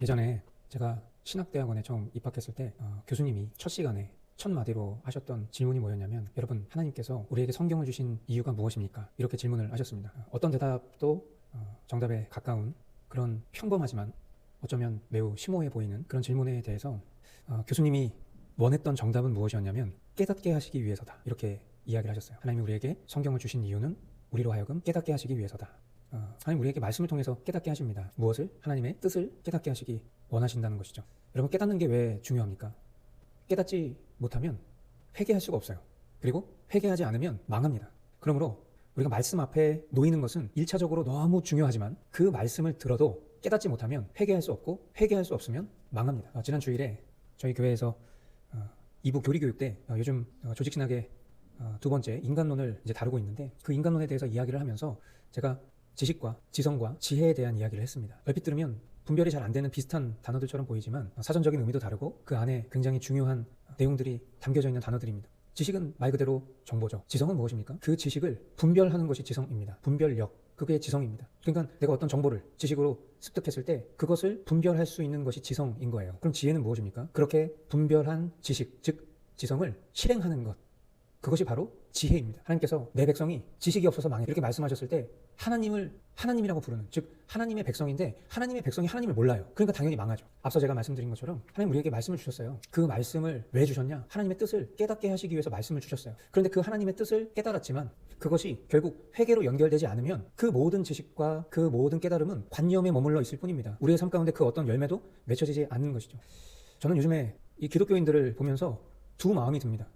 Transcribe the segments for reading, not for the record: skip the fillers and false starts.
예전에 제가 신학대학원에 처음 입학했을 때 교수님이 첫 시간에 첫 마디로 하셨던 질문이 뭐였냐면, 여러분, 하나님께서 우리에게 성경을 주신 이유가 무엇입니까? 이렇게 질문을 하셨습니다. 어떤 대답도 정답에 가까운 그런 평범하지만 어쩌면 매우 심오해 보이는 그런 질문에 대해서 교수님이 원했던 정답은 무엇이었냐면, 깨닫게 하시기 위해서다, 이렇게 이야기를 하셨어요. 하나님이 우리에게 성경을 주신 이유는 우리로 하여금 깨닫게 하시기 위해서다. 하나님 우리에게 말씀을 통해서 깨닫게 하십니다. 무엇을? 하나님의 뜻을 깨닫게 하시기 원하신다는 것이죠. 여러분, 깨닫는 게 왜 중요합니까? 깨닫지 못하면 회개할 수가 없어요. 그리고 회개하지 않으면 망합니다. 그러므로 우리가 말씀 앞에 놓이는 것은 1차적으로 너무 중요하지만, 그 말씀을 들어도 깨닫지 못하면 회개할 수 없고, 회개할 수 없으면 망합니다. 지난 주일에 저희 교회에서 2부 교리교육 때 요즘 조직신학의 두 번째 인간론을 이제 다루고 있는데, 그 인간론에 대해서 이야기를 하면서 제가 지식과 지성과 지혜에 대한 이야기를 했습니다. 얼핏 들으면 분별이 잘 안 되는 비슷한 단어들처럼 보이지만 사전적인 의미도 다르고 그 안에 굉장히 중요한 내용들이 담겨져 있는 단어들입니다. 지식은 말 그대로 정보죠. 지성은 무엇입니까? 그 지식을 분별하는 것이 지성입니다. 분별력, 그게 지성입니다. 그러니까 내가 어떤 정보를 지식으로 습득했을 때 그것을 분별할 수 있는 것이 지성인 거예요. 그럼 지혜는 무엇입니까? 그렇게 분별한 지식, 즉 지성을 실행하는 것, 그것이 바로 지혜입니다. 하나님께서 내 백성이 지식이 없어서 망해, 이렇게 말씀하셨을 때 하나님을 하나님이라고 부르는, 즉 하나님의 백성인데 하나님의 백성이 하나님을 몰라요. 그러니까 당연히 망하죠. 앞서 제가 말씀드린 것처럼 하나님 우리에게 말씀을 주셨어요. 그 말씀을 왜 주셨냐? 하나님의 뜻을 깨닫게 하시기 위해서 말씀을 주셨어요. 그런데 그 하나님의 뜻을 깨달았지만 그것이 결국 회개로 연결되지 않으면 그 모든 지식과 그 모든 깨달음은 관념에 머물러 있을 뿐입니다. 우리의 삶 가운데 그 어떤 열매도 맺혀지지 않는 것이죠. 저는 요즘에 이 기독교인들을 보면서 두 마음이 듭니다.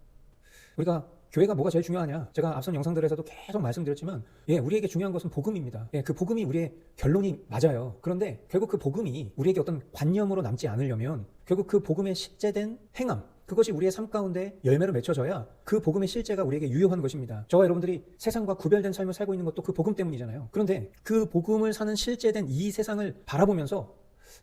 우리가 교회가 뭐가 제일 중요하냐? 제가 앞선 영상들에서도 계속 말씀드렸지만, 우리에게 중요한 것은 복음입니다. 그 복음이 우리의 결론이 맞아요. 그런데 결국 그 복음이 우리에게 어떤 관념으로 남지 않으려면 결국 그 복음의 실제된 행함, 그것이 우리의 삶 가운데 열매로 맺혀져야 그 복음의 실제가 우리에게 유효한 것입니다. 저와 여러분들이 세상과 구별된 삶을 살고 있는 것도 그 복음 때문이잖아요. 그런데 그 복음을 사는 실제된 이 세상을 바라보면서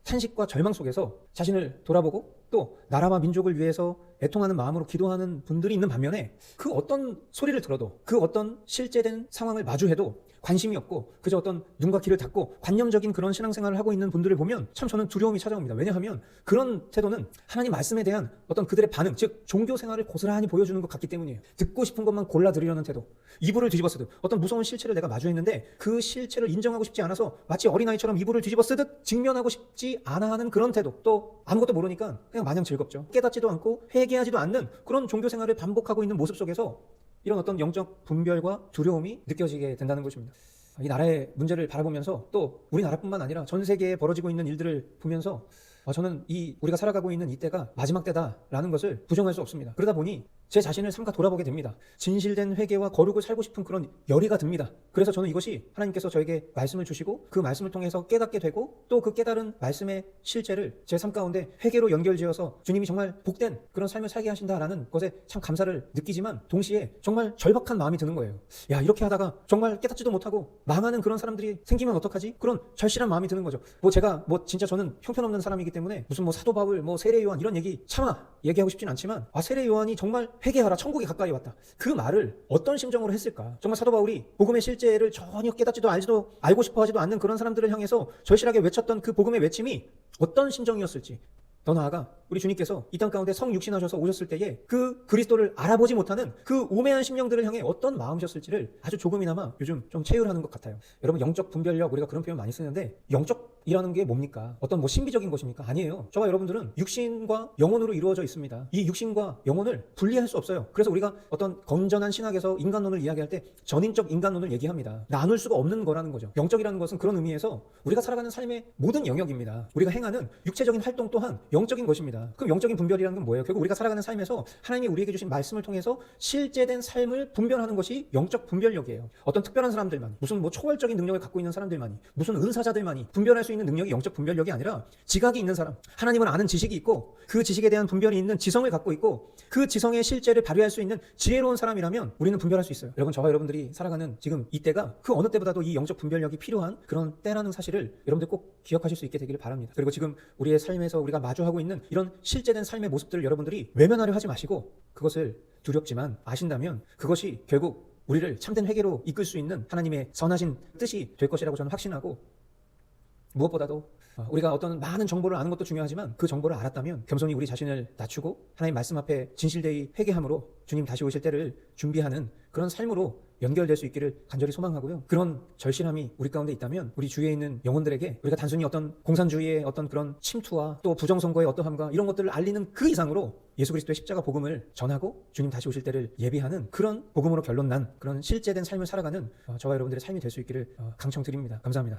탄식과 절망 속에서 자신을 돌아보고 또 나라와 민족을 위해서 애통하는 마음으로 기도하는 분들이 있는 반면에, 그 어떤 소리를 들어도, 그 어떤 실제된 상황을 마주해도 관심이 없고 그저 어떤 눈과 귀를 닫고 관념적인 그런 신앙생활을 하고 있는 분들을 보면 참 저는 두려움이 찾아옵니다. 왜냐하면 그런 태도는 하나님 말씀에 대한 어떤 그들의 반응, 즉 종교 생활을 고스란히 보여주는 것 같기 때문이에요. 듣고 싶은 것만 골라 들으려는 태도, 이불을 뒤집어 쓰듯 어떤 무서운 실체를 내가 마주했는데 그 실체를 인정하고 싶지 않아서 마치 어린아이처럼 이불을 뒤집어 쓰듯 직면하고 싶지 않아 하는 그런 태도, 또 아무것도 모르니까 그냥 마냥 즐겁죠. 깨닫지도 않고 회개하지도 않는 그런 종교 생활을 반복하고 있는 모습 속에서 이런 어떤 영적 분별과 두려움이 느껴지게 된다는 것입니다. 이 나라의 문제를 바라보면서 또 우리나라뿐만 아니라 전 세계에 벌어지고 있는 일들을 보면서 저는 우리가 살아가고 있는 이때가 마지막 때다라는 것을 부정할 수 없습니다. 그러다 보니 제 자신을 삼가 돌아보게 됩니다. 진실된 회개와 거룩을 살고 싶은 그런 열의가 듭니다. 그래서 저는 이것이 하나님께서 저에게 말씀을 주시고 그 말씀을 통해서 깨닫게 되고 또 그 깨달은 말씀의 실제를 제 삶 가운데 회개로 연결지어서 주님이 정말 복된 그런 삶을 살게 하신다라는 것에 참 감사를 느끼지만, 동시에 정말 절박한 마음이 드는 거예요. 이렇게 하다가 정말 깨닫지도 못하고 망하는 그런 사람들이 생기면 어떡하지? 그런 절실한 마음이 드는 거죠. 제가 진짜 저는 형편없는 사람이기 때문에 무슨 사도 바울, 세례 요한 이런 얘기 차마 얘기하고 싶진 않지만, 세례 요한이 정말 회개하라, 천국이 가까이 왔다, 그 말을 어떤 심정으로 했을까? 정말 사도 바울이 복음의 실제를 전혀 깨닫지도 알고 싶어 하지도 않는 그런 사람들을 향해서 절실하게 외쳤던 그 복음의 외침이 어떤 심정이었을지, 더 나아가 우리 주님께서 이 땅 가운데 성육신하셔서 오셨을 때에 그 그리스도를 알아보지 못하는 그 우매한 심령들을 향해 어떤 마음이셨을지를 아주 조금이나마 요즘 좀 체휼하는 것 같아요. 여러분, 영적 분별력, 우리가 그런 표현 많이 쓰는데 영적이라는 게 뭡니까? 어떤 신비적인 것입니까? 아니에요. 저와 여러분들은 육신과 영혼으로 이루어져 있습니다. 이 육신과 영혼을 분리할 수 없어요. 그래서 우리가 어떤 건전한 신학에서 인간론을 이야기할 때 전인적 인간론을 얘기합니다. 나눌 수가 없는 거라는 거죠. 영적이라는 것은 그런 의미에서 우리가 살아가는 삶의 모든 영역입니다. 우리가 행하는 육체적인 활동 또한 영적인 것입니다. 그럼 영적인 분별이라는 건 뭐예요? 결국 우리가 살아가는 삶에서 하나님이 우리에게 주신 말씀을 통해서 실제된 삶을 분별하는 것이 영적 분별력이에요. 어떤 특별한 사람들만, 무슨 초월적인 능력을 갖고 있는 사람들만이, 무슨 은사자들만이 분별할 수 있는 능력이 영적 분별력이 아니라, 지각이 있는 사람, 하나님을 아는 지식이 있고 그 지식에 대한 분별이 있는 지성을 갖고 있고 그 지성의 실제를 발휘할 수 있는 지혜로운 사람이라면 우리는 분별할 수 있어요. 여러분, 저와 여러분들이 살아가는 지금 이때가 그 어느 때보다도 이 영적 분별력이 필요한 그런 때라는 사실을 여러분들 꼭 기억하실 수 있게 되기를 바랍니다. 그리고 지금 우리의 삶에서 우리가 마주하고 있는 이런 실제된 삶의 모습들을 여러분들이 외면하려 하지 마시고, 그것을 두렵지만 아신다면 그것이 결국 우리를 참된 회개로 이끌 수 있는 하나님의 선하신 뜻이 될 것이라고 저는 확신하고, 무엇보다도 우리가 어떤 많은 정보를 아는 것도 중요하지만 그 정보를 알았다면 겸손히 우리 자신을 낮추고 하나님 말씀 앞에 진실되이 회개함으로 주님 다시 오실 때를 준비하는 그런 삶으로 연결될 수 있기를 간절히 소망하고요. 그런 절실함이 우리 가운데 있다면 우리 주위에 있는 영혼들에게 우리가 단순히 어떤 공산주의의 어떤 그런 침투와 또 부정선거의 어떠함과 이런 것들을 알리는 그 이상으로 예수 그리스도의 십자가 복음을 전하고 주님 다시 오실 때를 예비하는 그런 복음으로 결론난 그런 실제된 삶을 살아가는 저와 여러분들의 삶이 될 수 있기를 강청드립니다. 감사합니다.